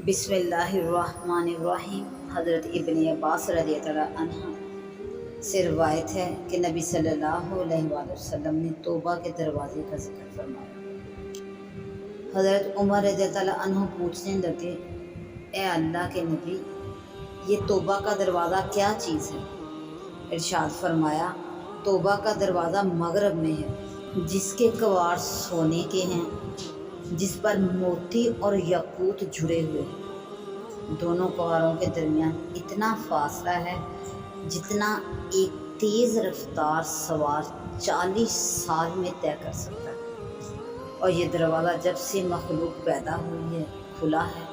بسم اللہ الرحمن الرحیم۔ حضرت ابن عباس رضی اللہ عنہ سے روایت ہے کہ نبی صلی اللہ علیہ وآلہ وسلم نے توبہ کے دروازے کا ذکر فرمایا۔ حضرت عمر رضی اللہ عنہ پوچھنے لگے، اے اللہ کے نبی، یہ توبہ کا دروازہ کیا چیز ہے؟ ارشاد فرمایا، توبہ کا دروازہ مغرب میں ہے، جس کے کواڑ سونے کے ہیں، جس پر موتی اور یاقوت جڑے ہوئے ہیں۔ دونوں کواڑوں کے درمیان اتنا فاصلہ ہے جتنا ایک تیز رفتار سوار 40 سال میں طے کر سکتا ہے۔ اور یہ دروازہ جب سے مخلوق پیدا ہوئی ہے کھلا ہے،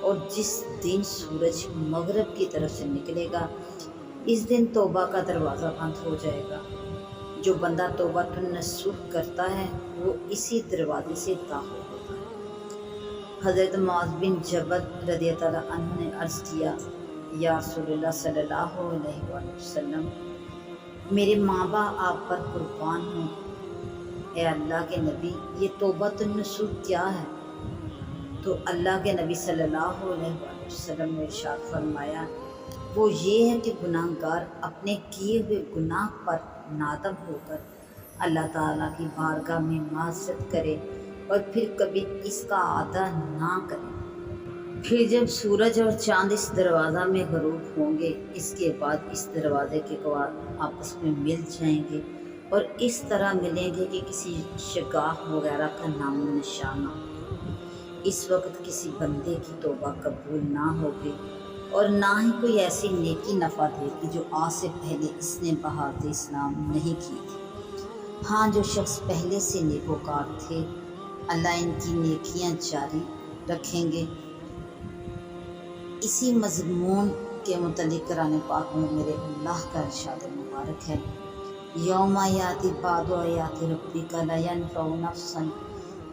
اور جس دن سورج مغرب کی طرف سے نکلے گا اس دن توبہ کا دروازہ بند ہو جائے گا۔ جو بندہ توبۃ النصوح کرتا ہے وہ اسی دروازے سے داخل ہوتا ہے۔ حضرت معاذ بن جبل رضی اللہ عنہ نے عرض کیا، یا رسول اللہ صلی اللہ علیہ وآلہ وسلم، میرے ماں باپ آپ پر قربان ہوں۔ اے اللہ کے نبی، یہ توبۃ النصوح کیا ہے؟ تو اللہ کے نبی صلی اللہ علیہ وآلہ وسلم نے ارشاد فرمایا، وہ یہ ہے کہ گناہ گار اپنے کیے ہوئے گناہ پر نادم ہو کر اللہ تعالیٰ کی بارگاہ میں معذرت کرے اور پھر کبھی اس کا اعادہ نہ کرے۔ پھر جب سورج اور چاند اس دروازہ میں غروب ہوں گے، اس کے بعد اس دروازے کے کواڑ آپس میں مل جائیں گے اور اس طرح ملیں گے کہ کسی شگاف وغیرہ کا نام و نشان نہ ہو۔ اس وقت کسی بندے کی توبہ قبول نہ ہوگی اور نہ ہی کوئی ایسی نیکی نفع دے گی جو آج سے پہلے اس نے بہارت اسلام نہیں کی تھی۔ ہاں، جو شخص پہلے سے نیکوکار تھے، اللہ ان کی نیکیاں جاری رکھیں گے۔ اسی مضمون کے متعلق قرآن پاک میں میرے اللہ کا ارشاد مبارک ہے، یوم یاتی بعض آیات ربک لا ینفع نفسا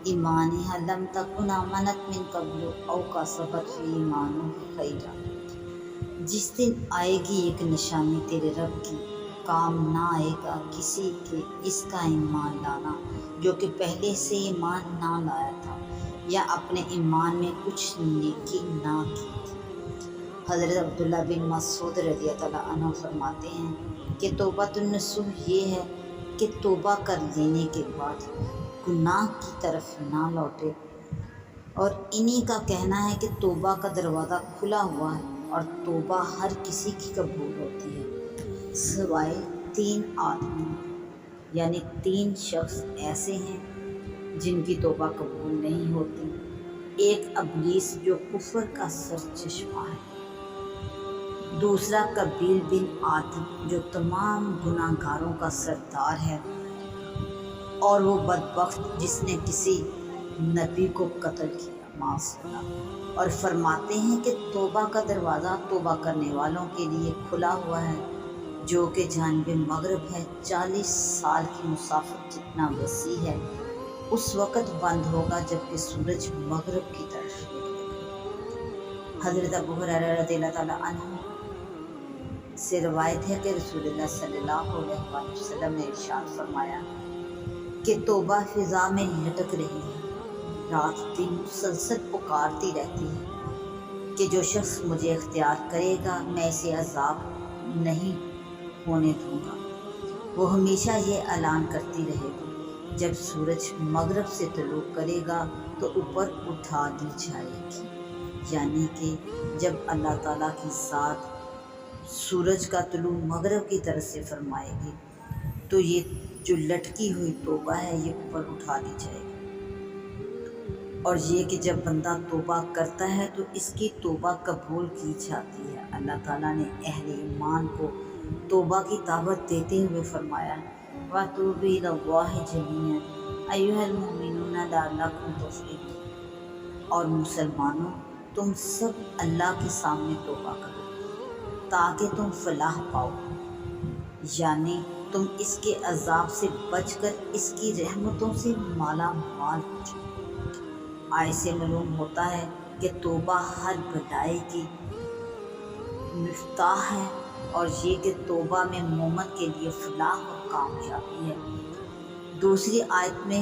ایمانها لم تکن آمنت من قبل او کسبت فی ایمانها خیرا۔ جس دن آئے گی ایک نشانی تیرے رب کی، کام نہ آئے گا کسی کے اس کا ایمان لانا جو کہ پہلے سے ایمان نہ لایا تھا یا اپنے ایمان میں کچھ نیکی نہ کی تھی۔ حضرت عبداللہ بن مسعود رضی اللہ عنہ فرماتے ہیں کہ توبۃ النصوح یہ ہے کہ توبہ کر لینے کے بعد گناہ کی طرف نہ لوٹے، اور انہی کا کہنا ہے کہ توبہ کا دروازہ کھلا ہوا ہے اور توبہ ہر کسی کی قبول ہوتی ہے سوائے 3 آدمی، یعنی 3 شخص ایسے ہیں جن کی توبہ قبول نہیں ہوتی۔ ایک ابلیس جو کفر کا سرچشمہ ہے، دوسرا قبیل بن عاطب جو تمام گناہ گاروں کا سردار ہے، اور وہ بدبخت جس نے کسی نبی کو قتل کیا، معاذ اللہ۔ اور فرماتے ہیں کہ توبہ کا دروازہ توبہ کرنے والوں کے لیے کھلا ہوا ہے جو کہ جانب مغرب ہے، 40 سال کی مسافت جتنا وسیع ہے۔ اس وقت بند ہوگا جب کہ سورج مغرب کی طرف نکلے گا۔ حضرت ابو ہریرہ رضی اللہ عنہ سے روایت ہے کہ رسول اللہ صلی اللہ علیہ وآلہ وسلم نے ارشاد فرمایا کہ توبہ فضا میں لٹک رہی ہے، رات دن مسلسل پکارتی رہتی ہے کہ جو شخص مجھے اختیار کرے گا میں اسے عذاب نہیں ہونے دوں گا۔ وہ ہمیشہ یہ اعلان کرتی رہے گی، جب سورج مغرب سے طلوع کرے گا تو اوپر اٹھا دی جائے گی، یعنی کہ جب اللہ تعالیٰ کی ذات سورج کا طلوع مغرب کی طرف سے فرمائے گی تو یہ جو لٹکی ہوئی توبہ ہے یہ اوپر اٹھا دی جائے گی۔ اور یہ کہ جب بندہ توبہ کرتا ہے تو اس کی توبہ قبول کی جاتی ہے۔ اللہ تعالیٰ نے اہل ایمان کو توبہ کی دعوت دیتے ہوئے فرمایا، وَتُوبُوا إِلَى اللَّهِ جَمِيعًا أَيُّهَا الْمُؤْمِنُونَ لَعَلَّكُمْ تُفْلِحُونَ، اور مسلمانوں تم سب اللہ کے سامنے توبہ کرو تاکہ تم فلاح پاؤ، یعنی تم اس کے عذاب سے بچ کر اس کی رحمتوں سے مالا مال ہو جاؤ۔ آیت سے معلوم ہوتا ہے کہ توبہ ہر بھلائی کی مفتاح ہے، اور یہ کہ توبہ میں مومن کے لیے فلاح اور کامیابی ہے۔ دوسری آیت میں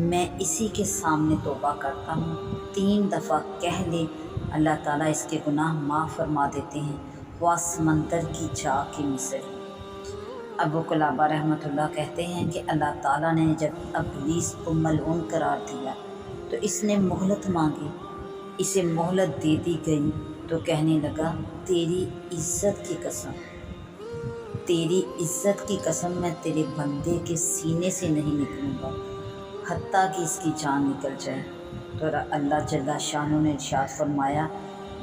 میں اسی کے سامنے توبہ کرتا ہوں، 3 دفعہ کہہ لے، اللہ تعالیٰ اس کے گناہ معاف فرما دیتے ہیں، وہ سمندر کی چاہ کی مثل۔ ابو قلابہ رحمۃ اللہ کہتے ہیں کہ اللہ تعالیٰ نے جب ابلیس کو ملعون قرار دیا تو اس نے مہلت مانگی، اسے مہلت دے دی گئی تو کہنے لگا، تیری عزت کی قسم، تیری عزت کی قسم، میں تیرے بندے کے سینے سے نہیں نکلوں گا حتیٰ کہ اس کی جان نکل جائے۔ تو اللہ جل شانہ نے ارشاد فرمایا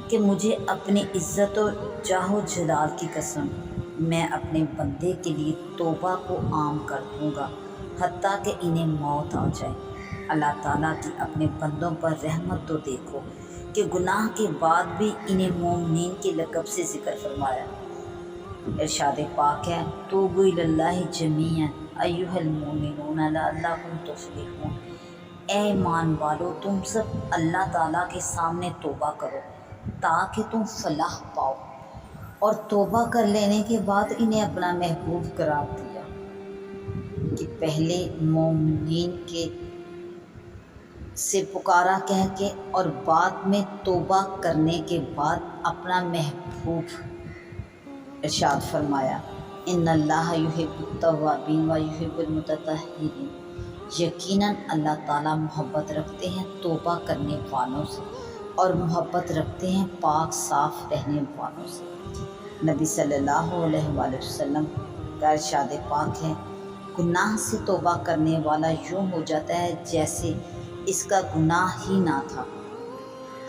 کہ مجھے اپنی عزت اور جاہ و جلال کی قسم، میں اپنے بندے کے لیے توبہ کو عام کر دوں گا حتیٰ کہ انہیں موت آ جائے۔ اللہ تعالیٰ کی اپنے بندوں پر رحمت تو دیکھو کہ گناہ کے بعد بھی انہیں مومنین کے لقب سے ذکر فرمایا۔ ارشاد پاک ہے، توبوا الی اللہ جمیعا ایھا المؤمنون لعلکم تفلحون، اے ایمان والو تم سب اللہ تعالیٰ کے سامنے توبہ کرو تاکہ تم فلاح پاؤ۔ اور توبہ کر لینے کے بعد انہیں اپنا محبوب قرار دیا کہ پہلے مومنین کے سے پکارا کہہ کے اور بعد میں توبہ کرنے کے بعد اپنا محبوب ارشاد فرمایا، ان اللہ یحب التوابین و یحب المتطہرین، یقیناً اللہ تعالیٰ محبت رکھتے ہیں توبہ کرنے والوں سے اور محبت رکھتے ہیں پاک صاف رہنے والوں سے۔ نبی صلی اللہ علیہ وآلہ وسلم کا ارشاد پاک ہے، گناہ سے توبہ کرنے والا یوں ہو جاتا ہے جیسے اس کا گناہ ہی نہ تھا۔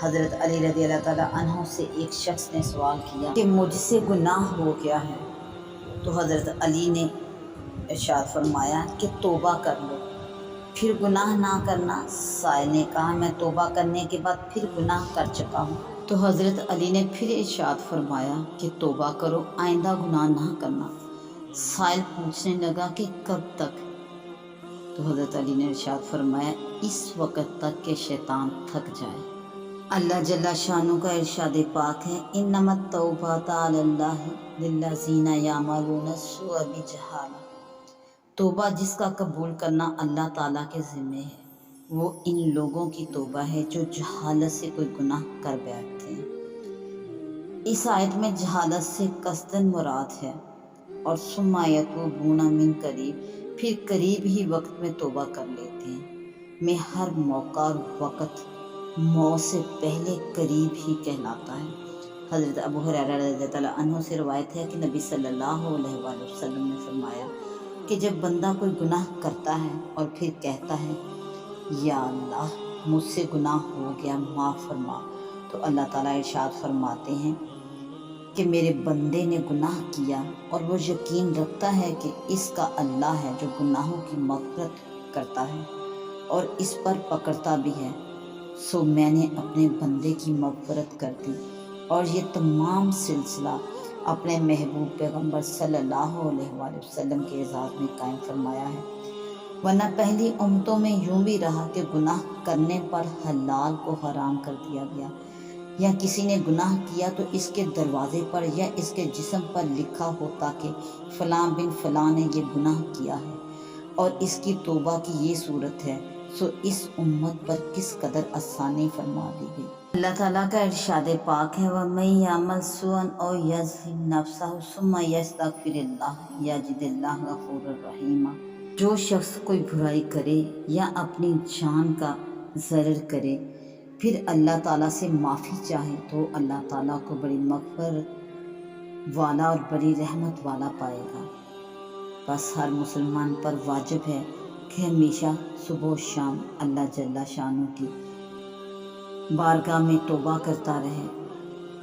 حضرت علی رضی اللہ تعالیٰ عنہ سے ایک شخص نے سوال کیا کہ مجھ سے گناہ ہو گیا ہے، تو حضرت علی نے ارشاد فرمایا کہ توبہ کر لو پھر گناہ نہ کرنا۔ سائل نے کہا، میں توبہ کرنے کے بعد پھر گناہ کر چکا ہوں۔ تو حضرت علی نے پھر ارشاد فرمایا کہ توبہ کرو، آئندہ گناہ نہ کرنا۔ سائل پوچھنے لگا کہ کب تک؟ تو حضرت علی نے ارشاد فرمایا، اس وقت تک کہ شیطان تھک جائے۔ اللہ جل شانہ کا ارشاد پاک ہے، انما التوبۃ علی اللہ للذین یعملون السوء بجہالہ، توبہ جس کا قبول کرنا اللہ تعالیٰ کے ذمے ہے وہ ان لوگوں کی توبہ ہے جو جہالت سے کوئی گناہ کر بیٹھتے ہیں۔ اس آیت میں جہالت سے قصداً مراد ہے، اور ثم یتوبون من قریب، پھر قریب ہی وقت میں توبہ کر لیتے ہیں۔ میں ہر موقع اور وقت موت سے پہلے قریب ہی کہلاتا ہے۔ حضرت ابو ہریرہ رضی اللہ عنہ سے روایت ہے کہ نبی صلی اللہ علیہ وآلہ وسلم نے فرمایا کہ جب بندہ کوئی گناہ کرتا ہے اور پھر کہتا ہے، یا اللہ مجھ سے گناہ ہو گیا معاف فرما، تو اللہ تعالیٰ ارشاد فرماتے ہیں کہ میرے بندے نے گناہ کیا اور وہ یقین رکھتا ہے کہ اس کا اللہ ہے جو گناہوں کی مغفرت کرتا ہے اور اس پر پکڑتا بھی ہے، سو میں نے اپنے بندے کی مغفرت کر دی۔ اور یہ تمام سلسلہ اپنے محبوب پیغمبر صلی اللہ علیہ وآلہ وسلم کے اعزاز میں قائم فرمایا ہے، ورنہ پہلی امتوں میں یوں بھی رہا کہ گناہ کرنے پر حلال کو حرام کر دیا گیا، یا کسی نے گناہ کیا تو اس کے دروازے پر یا اس کے جسم پر لکھا ہوتا کہ فلاں بن فلاں نے یہ گناہ کیا ہے اور اس کی توبہ کی یہ صورت ہے، سو اس امت پر کس قدر آسانی فرما دی گئی۔ اللہ تعالیٰ کا ارشاد پاک ہے، وَمَن يَعْمَلْ سُوءًا أَوْ يَظْلِمْ نَفْسَهُ ثُمَّ يَسْتَغْفِرِ اللَّهَ يَجِدِ اللَّهَ غَفُورًا رَحِيمًا، جو شخص کوئی برائی کرے یا اپنی جان کا ضرر کرے پھر اللہ تعالیٰ سے معافی چاہے تو اللہ تعالیٰ کو بڑی مغفرت والا اور بڑی رحمت والا پائے گا۔ بس ہر مسلمان پر واجب ہے کہ ہمیشہ صبح و شام اللہ جل شانہ کی بارگاہ میں توبہ کرتا رہے۔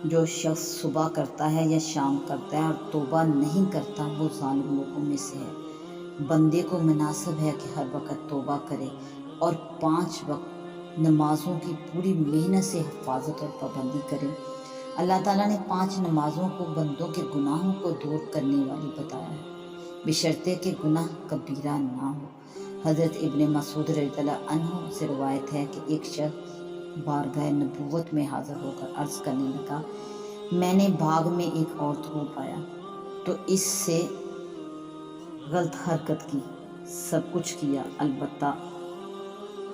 جو شخص صبح کرتا ہے یا شام کرتا ہے اور توبہ نہیں کرتا وہ ظالم لوگوں میں سے ہے۔ بندے کو مناسب ہے کہ ہر وقت توبہ کرے اور 5 وقت نمازوں کی پوری محنت سے حفاظت اور پابندی کرے۔ اللہ تعالیٰ نے 5 نمازوں کو بندوں کے گناہوں کو دور کرنے والی بتایا ہے، بشرطے کہ گناہ کبیرہ نہ ہو۔ حضرت ابن مسعود رضی اللہ عنہ سے روایت ہے کہ ایک شخص بارگاہ نبوت میں حاضر ہو کر عرض کرنے لگا، میں نے باغ میں ایک عورت کو پایا تو اس سے غلط حرکت کی، سب کچھ کیا، البتہ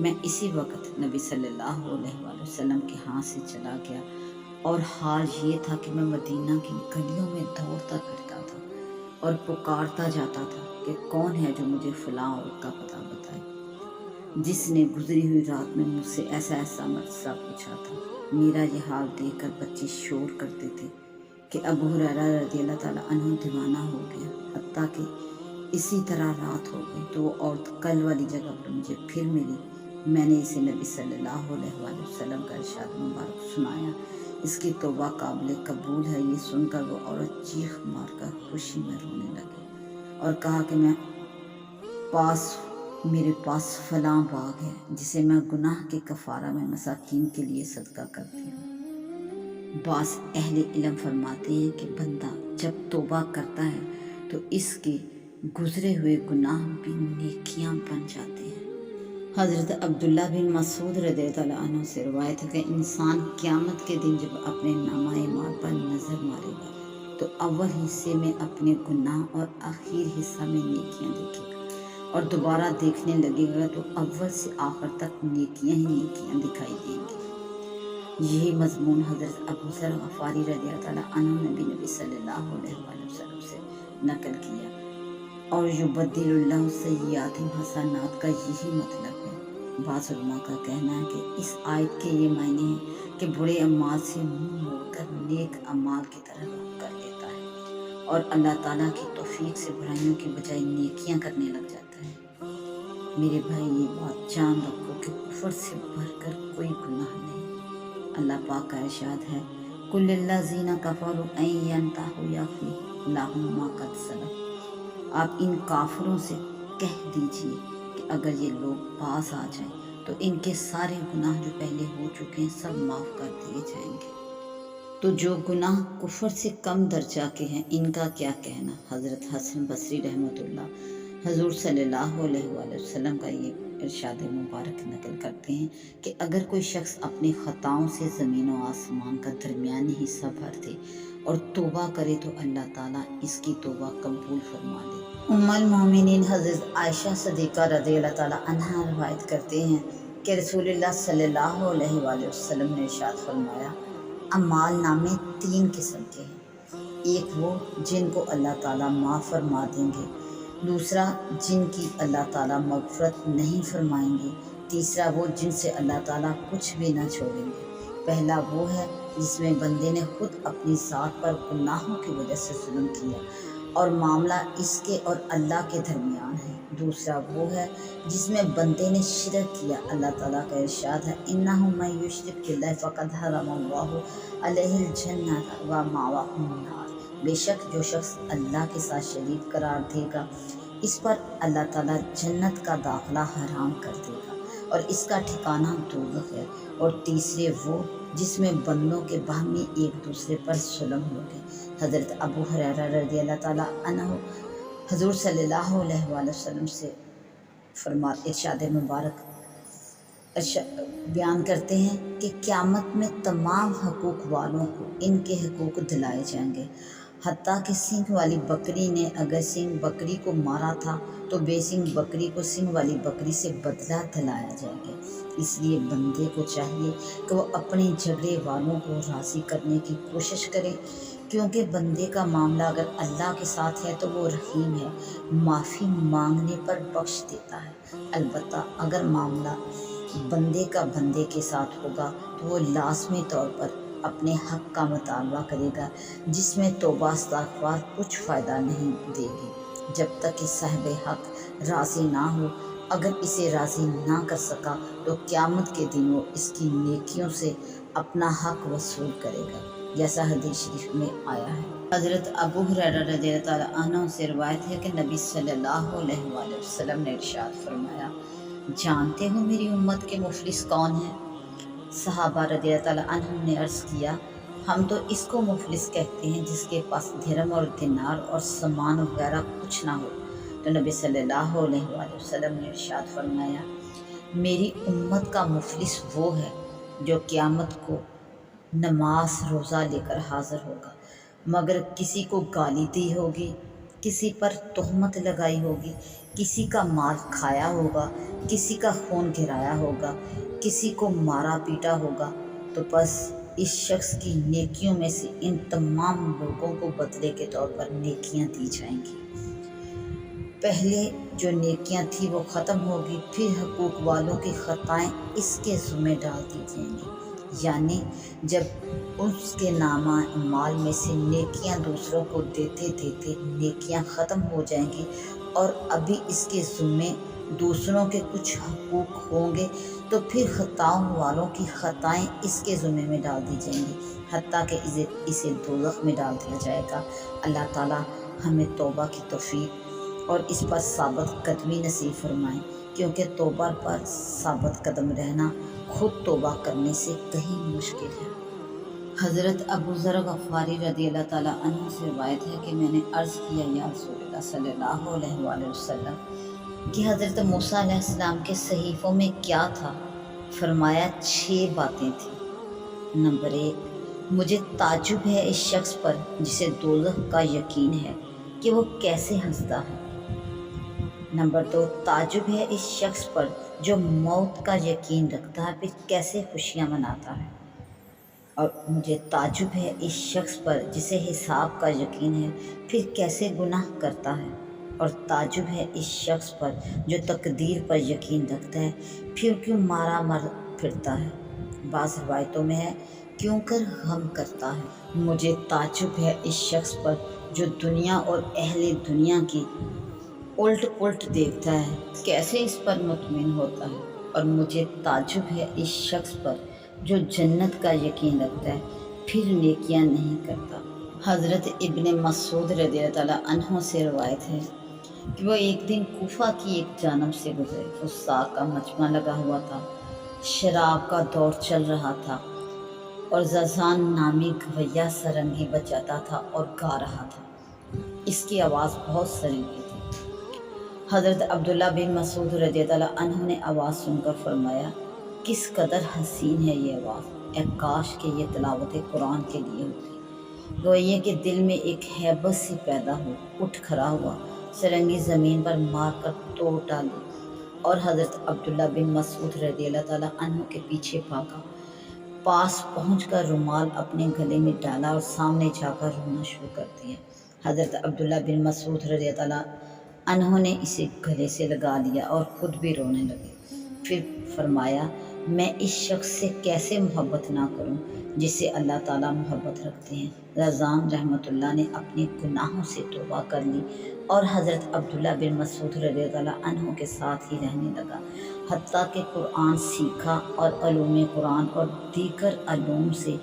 میں اسی وقت نبی صلی اللہ علیہ وآلہ وسلم کے ہاتھ سے چلا گیا، اور حال یہ تھا کہ میں مدینہ کی گلیوں میں دوڑتا پھرتا تھا اور پکارتا جاتا تھا کہ کون ہے جو مجھے فلاں عورت کا پتہ بتائے، جس نے گزری ہوئی رات میں مجھ سے ایسا ایسا مسئلہ پوچھا تھا۔ میرا یہ حال دیکھ کر بچے شور کرتے تھے کہ ابو ہریرہ رضی اللہ تعالیٰ عنہ دیوانہ ہو گیا، حتیٰ کہ اسی طرح رات ہو گئی تو وہ عورت کل والی جگہ پر مجھے پھر ملی۔ میں نے اسے نبی صلی اللہ علیہ وآلہ وسلم کا ارشاد مبارک سنایا، اس کی توبہ قابل قبول ہے۔ یہ سن کر وہ عورت چیخ مار کر خوشی میں رونے لگی اور کہا کہ میرے پاس فلاں باغ ہے جسے میں گناہ کے کفارہ میں مساکین کے لیے صدقہ کرتی ہوں۔ بعض اہل علم فرماتے ہیں کہ بندہ جب توبہ کرتا ہے تو اس کے گزرے ہوئے گناہ بھی نیکیاں بن جاتے ہیں۔ حضرت عبداللہ بن مسعود رضی اللہ عنہ سے روایت ہے کہ انسان قیامت کے دن جب اپنے نامہ اعمال پر نظر مارے گا تو اول حصے میں اپنے گناہ اور آخر حصہ میں نیکیاں دیکھے گا، اور دوبارہ دیکھنے لگے گا تو اول سے آخر تک نیکیاں ہی نیکیاں دکھائی دیں گی۔ یہی مضمون حضرت ابو ذر غفاری رضی اللہ عنہ نے بھی نبی صلی اللہ علیہ وآلہ وسلم سے نقل کیا، اور یبدل اللہ سیئاتہم حسنات کا یہی مطلب ہے۔ بعض علماء کا کہنا ہے کہ اس آیت کے یہ معنی ہیں کہ برے اعمال سے منہ موڑ کر نیک اعمال کی طرف رخ کر لیتا ہے، اور اللہ تعالیٰ کی توفیق سے برائیوں کی بجائے نیکیاں کرنے لگ جاتا ہے۔ میرے بھائی، یہ بات جان رکھو کہ کفر سے بڑھ کر کوئی گناہ نہیں۔ اللہ پاک کا ارشاد ہے، قُلْ لِلَّذِينَ كَفَرُوا أَن يَنْتَهُوا يَغْفِرْ لَهُم مَّا قَدْ سَلَفَ۔ آپ ان کافروں سے کہہ دیجئے کہ اگر یہ لوگ باز آ جائیں تو ان کے سارے گناہ جو پہلے ہو چکے ہیں سب معاف کر دیے جائیں گے۔ تو جو گناہ کفر سے کم درجہ کے ہیں ان کا کیا کہنا؟ حضرت حسن بصری رحمۃ اللہ حضور صلی اللہ علیہ وآلہ وسلم کا یہ ارشاد مبارک نقل کرتے ہیں کہ اگر کوئی شخص اپنی خطاؤں سے زمین و آسمان کا درمیانی حصہ بھر دے اور توبہ کرے تو اللہ تعالیٰ اس کی توبہ قبول فرما لے۔ ام المومنین حضرت عائشہ صدیقہ رضی اللہ تعالیٰ عنہا روایت کرتے ہیں کہ رسول اللہ صلی اللہ علیہ وآلہ وسلم نے ارشاد فرمایا، اعمال نامے 3 قسم کے ہیں، ایک وہ جن کو اللہ تعالیٰ معاف فرما دیں گے، دوسرا جن کی اللہ تعالیٰ مغفرت نہیں فرمائیں گے، تیسرا وہ جن سے اللہ تعالیٰ کچھ بھی نہ چھوڑیں گے۔ پہلا وہ ہے جس میں بندے نے خود اپنی ذات پر گناہوں کی وجہ سے ظلم کیا اور معاملہ اس کے اور اللہ کے درمیان ہے، دوسرا وہ ہے جس میں بندے نے شرک کیا۔ اللہ تعالیٰ کا ارشاد ہے، اِنَّهُ مَن یُشْرِک بِاللَّهِ فَقَدْ حَرَّمَ اللَّهُ عَلَیْهِ الْجَنَّةَ وَمَأْوَاهُ النَّارُ۔ بے شک جو شخص اللہ کے ساتھ شریک قرار دے گا اس پر اللہ تعالیٰ جنت کا داخلہ حرام کر دے گا اور اس کا ٹھکانہ دوزخ ہے۔ اور تیسرے وہ جس میں بندوں کے باہمی ایک دوسرے پر ظلم ہو گئے۔ حضرت ابو ہریرہ رضی اللہ تعالیٰ عنہ حضور صلی اللہ علیہ وآلہ وسلم سے ارشاد مبارک بیان کرتے ہیں کہ قیامت میں تمام حقوق والوں کو ان کے حقوق دلائے جائیں گے، حتیٰ کہ سینگ والی بکری نے اگر سینگ بکری کو مارا تھا تو بے سینگ بکری کو سینگ والی بکری سے بدلہ دلایا جائے گا۔ اس لیے بندے کو چاہیے کہ وہ اپنے جھگڑے والوں کو راضی کرنے کی کوشش کرے، کیونکہ بندے کا معاملہ اگر اللہ کے ساتھ ہے تو وہ رحیم ہے، معافی مانگنے پر بخش دیتا ہے۔ البتہ اگر معاملہ بندے کا بندے کے ساتھ ہوگا تو وہ لازمی طور پر اپنے حق کا مطالبہ کرے گا، جس میں توبہ استغفار کچھ فائدہ نہیں دے گی جب تک کہ صاحب حق راضی نہ ہو۔ اگر اسے راضی نہ کر سکا تو قیامت کے دن وہ اس کی نیکیوں سے اپنا حق وصول کرے گا، جیسا حدیث شریف میں آیا ہے۔ حضرت ابو ہریرہ رضی اللہ تعالیٰ عنہ سے روایت ہے کہ نبی صلی اللہ علیہ وآلہ وسلم نے ارشاد فرمایا، جانتے ہو میری امت کے مفلس کون ہیں؟ صحابہ رضی اللہ تعالیٰ عنہ نے عرض کیا، ہم تو اس کو مفلس کہتے ہیں جس کے پاس درہم اور دینار اور سامان وغیرہ کچھ نہ ہو۔ تو نبی صلی اللہ علیہ وآلہ وسلم نے ارشاد فرمایا، میری امت کا مفلس وہ ہے جو قیامت کو نماز روزہ لے کر حاضر ہوگا، مگر کسی کو گالی دی ہوگی کسی پر تہمت لگائی ہوگی، کسی کا مال کھایا ہوگا، کسی کا خون گرایا ہوگا، کسی کو مارا پیٹا ہوگا، تو بس اس شخص کی نیکیوں میں سے ان تمام لوگوں کو بدلے کے طور پر نیکیاں دی جائیں گی۔ پہلے جو نیکیاں تھیں وہ ختم ہوگی، پھر حقوق والوں کی خطائیں اس کے ذمہ ڈال دی جائیں گی، یعنی جب اس کے نامہ اعمال میں سے نیکیاں دوسروں کو دیتے دیتے نیکیاں ختم ہو جائیں گی اور ابھی اس کے ذمے دوسروں کے کچھ حقوق ہوں گے، تو پھر خطاؤں والوں کی خطائیں اس کے ذمے میں ڈال دی جائیں گی، حتیٰ کہ اسے دوزخ میں ڈال دیا جائے گا۔ اللہ تعالیٰ ہمیں توبہ کی توفیق اور اس پر ثابت قدمی نصیب فرمائیں، کیونکہ توبہ پر ثابت قدم رہنا خود توبہ کرنے سے کہیں مشکل ہے۔ حضرت ابو ذر غفاری رضی اللہ تعالیٰ عنہ سے روایت ہے کہ میں نے عرض کیا، یا رسول اللہ صلی اللہ علیہ وآلہ وسلم، کہ حضرت موسیٰ علیہ السلام کے صحیفوں میں کیا تھا؟ فرمایا 6 باتیں تھیں۔ نمبر 1، مجھے تعجب ہے اس شخص پر جسے دوزخ کا یقین ہے کہ وہ کیسے ہنستا ہے۔ نمبر 2، تعجب ہے اس شخص پر جو موت کا یقین رکھتا ہے پھر کیسے خوشیاں مناتا ہے۔ اور مجھے تعجب ہے اس شخص پر جسے حساب کا یقین ہے پھر کیسے گناہ کرتا ہے۔ اور تعجب ہے اس شخص پر جو تقدیر پر یقین رکھتا ہے پھر کیوں مارا مر پھرتا ہے۔ بعض روایتوں میں ہے کیوں کر غم کرتا ہے۔ مجھے تعجب ہے اس شخص پر جو دنیا اور اہل دنیا کی الٹ پلٹ دیکھتا ہے، کیسے اس پر مطمئن ہوتا ہے۔ اور مجھے تعجب ہے اس شخص پر جو جنت کا یقین رکھتا ہے پھر نیکیاں نہیں کرتا۔ حضرت ابن مسعود رضی اللہ تعالیٰ عنہ سے روایت ہے کہ وہ ایک دن کوفہ کی ایک جانب سے گزرے، فساق کا مجمع لگا ہوا تھا، شراب کا دور چل رہا تھا اور زازان نامی گویا سرنگی بجاتا تھا اور گا رہا تھا۔ اس کی آواز بہت سریلی تھی۔ حضرت عبداللہ بن مسعود رضی اللہ عنہ نے آواز سن کر فرمایا، کس قدر حسین ہے یہ آواز، اے کاش کہ یہ تلاوت قرآن کے لیے ہوتی۔ گویا کہ دل میں ایک ہیبت سی پیدا ہو، اٹھ کھڑا ہوا، سرنگی زمین پر مار کر توڑ ڈالی اور حضرت عبداللہ بن مسعود رضی اللہ تعالیٰ عنہ کے پیچھے بھاگا۔ پاس پہنچ کر رومال اپنے گلے میں ڈالا اور سامنے جا کر رونا شروع کر دیا۔ حضرت عبداللہ بن مسعود رضی اللہ عنہ نے اسے گلے سے لگا لیا اور خود بھی رونے لگے۔ پھر فرمایا، میں اس شخص سے کیسے محبت نہ کروں جس سے اللہ تعالیٰ محبت رکھتے ہیں۔ رضان رحمۃ اللہ نے اپنے گناہوں سے توبہ کر لی اور حضرت عبداللہ بن مسعود رضی اللہ عنہ کے ساتھ ہی رہنے لگا، حتیٰ کہ قرآن سیکھا اور علوم قرآن اور دیگر علوم سے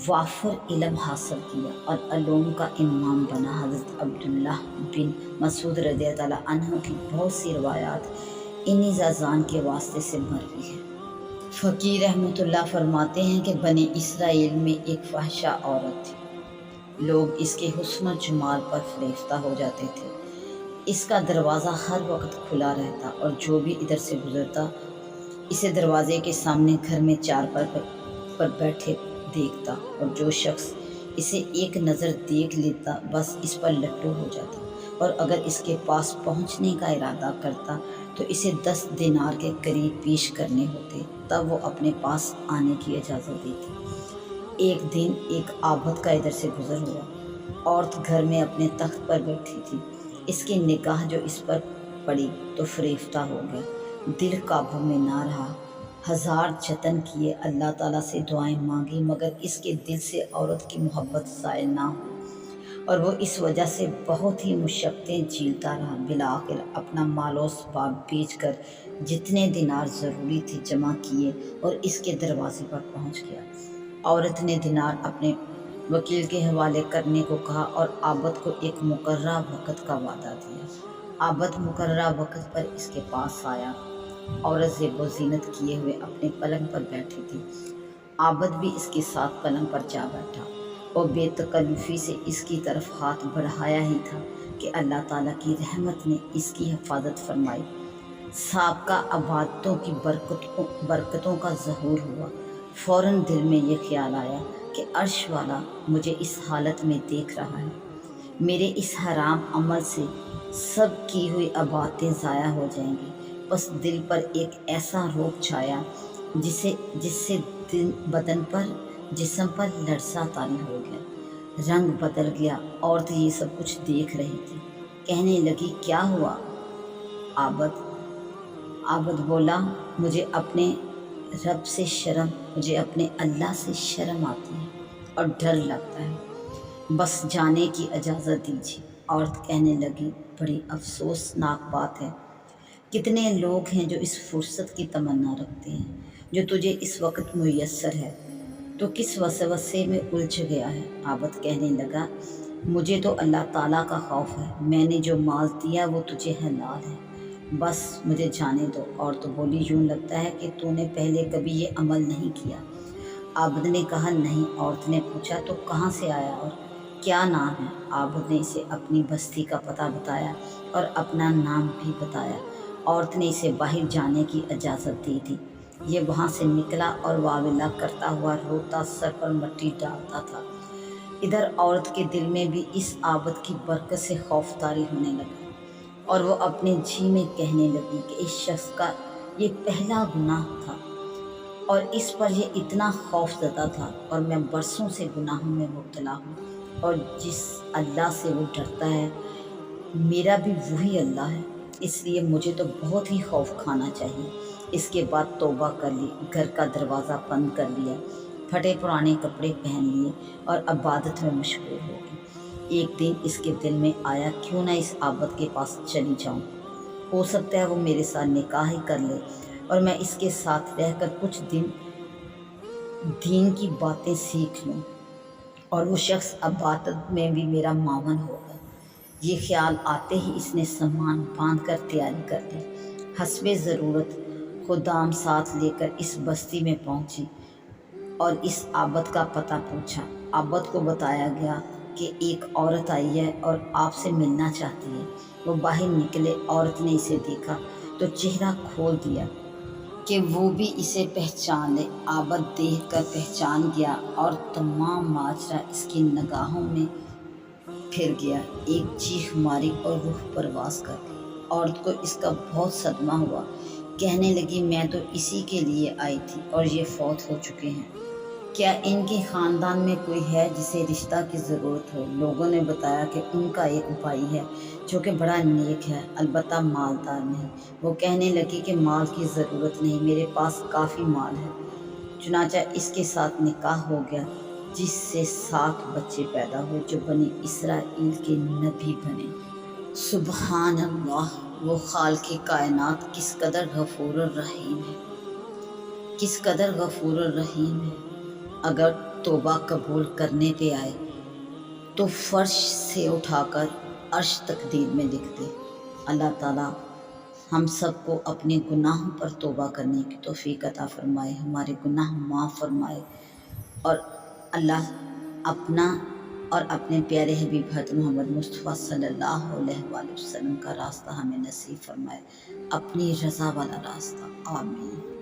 وافر علم حاصل کیا اور علوم کا امام بنا۔ حضرت عبداللہ بن مسعود رضی اللہ عنہ کی بہت سی روایات انہی زازان کے واسطے سے مروی ہے۔ فقیر رحمۃ اللہ فرماتے ہیں کہ بنی اسرائیل میں ایک فحشہ عورت تھی، لوگ اس کے حسن و جمال پر فریفتہ ہو جاتے تھے۔ اس کا دروازہ ہر وقت کھلا رہتا اور جو بھی ادھر سے گزرتا اسے دروازے کے سامنے گھر میں چارپائی پر بیٹھے دیکھتا، اور جو شخص اسے ایک نظر دیکھ لیتا بس اس پر لٹو ہو جاتا، اور اگر اس کے پاس پہنچنے کا ارادہ کرتا تو اسے 10 دینار کے قریب پیش کرنے ہوتے، تب وہ اپنے پاس آنے کی اجازت دیتی۔ ایک دن ایک عابد کا ادھر سے گزر ہوا، عورت گھر میں اپنے تخت پر بیٹھی تھی، اس کی نگاہ جو اس پر پڑی تو فریفتہ ہو گیا، دل قابو میں نہ رہا، ہزار جتن کیے، اللہ تعالیٰ سے دعائیں مانگی، مگر اس کے دل سے عورت کی محبت زائل نہ ہوئی اور وہ اس وجہ سے بہت ہی مشقتیں جھیلتا رہا۔ بالآخر اپنا مال و اسباب بیچ کر جتنے دینار ضروری تھے جمع کیے اور اس کے دروازے پر پہنچ گیا۔ عورت نے دینار اپنے وکیل کے حوالے کرنے کو کہا اور عابد کو ایک مقررہ وقت کا وعدہ دیا۔ عابد مقررہ وقت پر اس کے پاس آیا۔ عورت زیب و زینت کیے ہوئے اپنے پلنگ پر بیٹھی تھی، عابد بھی اس کے ساتھ پلنگ پر جا بیٹھا اور بے تکلفی سے اس کی طرف ہاتھ بڑھایا ہی تھا کہ اللہ تعالیٰ کی رحمت نے اس کی حفاظت فرمائی۔ سابقہ عبادتوں کی برکتوں کا ظہور ہوا۔ فوراً دل میں یہ خیال آیا کہ عرش والا مجھے اس حالت میں دیکھ رہا ہے، میرے اس حرام عمل سے سب کی ہوئی باتیں ضائع ہو جائیں گی۔ بس دل پر ایک ایسا روب چھایا جس سے بدن پر جسم پر لرزہ طاری ہو گیا، رنگ بدل گیا۔ عورت یہ سب کچھ دیکھ رہی تھی، کہنے لگی کیا ہوا عابد بولا مجھے اپنے رب سے مجھے اپنے اللہ سے شرم آتی ہے اور ڈر لگتا ہے، بس جانے کی اجازت دیجیے۔ عورت کہنے لگی بڑی افسوسناک بات ہے، کتنے لوگ ہیں جو اس فرصت کی تمنا رکھتے ہیں جو تجھے اس وقت میسر ہے، تو کس وسوسے میں الجھ گیا ہے۔ عابد کہنے لگا مجھے تو اللہ تعالیٰ کا خوف ہے، میں نے جو مال دیا وہ تجھے حلال ہے، بس مجھے جانے دو۔ عورت بولی یوں لگتا ہے کہ تو نے پہلے کبھی یہ عمل نہیں کیا۔ عابد نے کہا نہیں۔ عورت نے پوچھا تو کہاں سے آیا اور کیا نام ہے؟ عابد نے اسے اپنی بستی کا پتہ بتایا اور اپنا نام بھی بتایا۔ عورت نے اسے باہر جانے کی اجازت دی تھی۔ یہ وہاں سے نکلا اور واویلا کرتا ہوا روتا، سر پر مٹی ڈالتا تھا۔ ادھر عورت کے دل میں بھی اس عابد کی برکت سے خوف طاری ہونے لگا اور وہ اپنے جی میں کہنے لگی کہ اس شخص کا یہ پہلا گناہ تھا اور اس پر یہ اتنا خوف زدہ تھا، اور میں برسوں سے گناہوں میں مبتلا ہوں، اور جس اللہ سے وہ ڈرتا ہے میرا بھی وہی اللہ ہے، اس لیے مجھے تو بہت ہی خوف کھانا چاہیے۔ اس کے بعد توبہ کر لی، گھر کا دروازہ بند کر لیا، پھٹے پرانے کپڑے پہن لیے اور عبادت میں مشغول ہو گئی۔ ایک دن اس کے دل میں آیا کیوں نہ اس عابد کے پاس چلی جاؤں، ہو سکتا ہے وہ میرے ساتھ نکاح ہی کر لے اور میں اس کے ساتھ رہ کر کچھ دن دین کی باتیں سیکھ لوں اور وہ شخص عبادت میں بھی میرا معاون ہوگا۔ یہ خیال آتے ہی اس نے سامان باندھ کر تیاری کر لی، حسب ضرورت خدام ساتھ لے کر اس بستی میں پہنچی اور اس عابد کا پتہ پوچھا۔ عابد کو بتایا گیا کہ ایک عورت آئی ہے اور آپ سے ملنا چاہتی ہے۔ وہ باہر نکلے، عورت نے اسے دیکھا تو چہرہ کھول دیا کہ وہ بھی اسے پہچان لے۔ عابد دیکھ کر پہچان گیا اور تمام ماجرا اس کی نگاہوں میں پھر گیا۔ ایک چیخ ماری اور روح پرواز کر گئی۔ عورت کو اس کا بہت صدمہ ہوا، کہنے لگی میں تو اسی کے لیے آئی تھی اور یہ فوت ہو چکے ہیں، کیا ان کے خاندان میں کوئی ہے جسے رشتہ کی ضرورت ہو؟ لوگوں نے بتایا کہ ان کا ایک بھائی ہے جو کہ بڑا نیک ہے، البتہ مالدار نہیں۔ وہ کہنے لگی کہ مال کی ضرورت نہیں، میرے پاس کافی مال ہے۔ چنانچہ اس کے ساتھ نکاح ہو گیا، جس سے 7 بچے پیدا ہوئے جو بنی اسرائیل کے نبی بنے۔ سبحان اللہ، وہ خالق کائنات کس قدر غفور الرحیم ہے، کس قدر غفور الرحیم ہے۔ اگر توبہ قبول کرنے پہ آئے تو فرش سے اٹھا کر عرش تقدیر میں لکھ دے۔ اللہ تعالیٰ ہم سب کو اپنے گناہوں پر توبہ کرنے کی توفیق عطا فرمائے، ہمارے گناہ معاف فرمائے، اور اللہ اپنا اور اپنے پیارے حبیب حضرت محمد مصطفیٰ صلی اللہ علیہ وآلہ وسلم کا راستہ ہمیں نصیب فرمائے، اپنی رضا والا راستہ۔ آمین۔